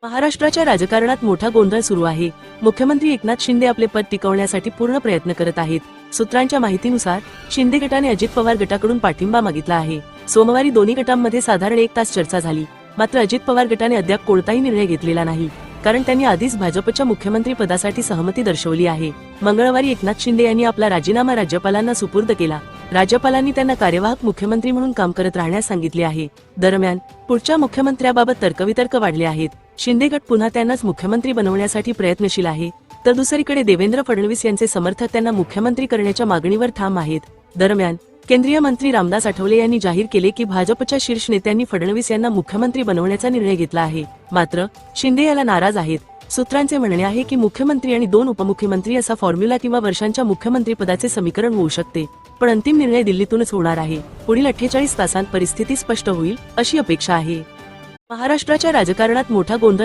महाराष्ट्राच्या राजकारणात मोठा गोंधळ सुरू आहे। मुख्यमंत्री एकनाथ शिंदे आपले पद टिकवण्यासाठी पूर्ण प्रयत्न करत आहेत। सूत्रांच्या माहितीनुसार शिंदे गटाने अजित पवार गटाकडून पाठिंबा मागितला आहे। सोमवारी दोन्ही गटांमध्ये साधारण 1 तास चर्चा झाली, मात्र अजित पवार गटाने अद्याप कोणताही निर्णय घेतलेला नाही, कारण त्यांनी आधीच भाजपच्या मुख्यमंत्री पदासाठी सहमती दर्शवली आहे। मंगळवारी एकनाथ शिंदे यांनी आपला राजीनामा राज्यपालांना सुपूर्द केला। राज्यपालांनी त्यांना कार्यवाहक मुख्यमंत्री म्हणून काम करत राहण्यास सांगितले आहे। दरम्यान पुढच्या मुख्यमंत्र्याबाबत तर्कवितर्क वाढले आहेत। शिंदे गट पुन्हा त्यांनाच मुख्यमंत्री बनवण्यासाठी प्रयत्नशील आहे, तर दुसरीकडे देवेंद्र फडणवीस यांचे समर्थक त्यांना मुख्यमंत्री करण्याच्या मागणीवर ठाम आहेत। दरम्यान केंद्रीय मंत्री रामदास आठवले यांनी जाहीर केले की भाजपच्या शीर्ष नेत्यांनी फडणवीस यांना मुख्यमंत्री बनवण्याचा निर्णय घेतला आहे, मात्र शिंदे याला नाराज आहेत। सूत्रांचे म्हणणे आहे की मुख्यमंत्री आणि 2 उपमुख्यमंत्री असा फॉर्म्युला किंवा वर्षांच्या मुख्यमंत्रीपदाचे समीकरण होऊ शकते, पण अंतिम निर्णय दिल्लीतूनच होणार आहे। पुढील 48 तासांत परिस्थिती स्पष्ट होईल अशी अपेक्षा आहे। महाराष्ट्राच्या राजकारणात मोठा गोंधळ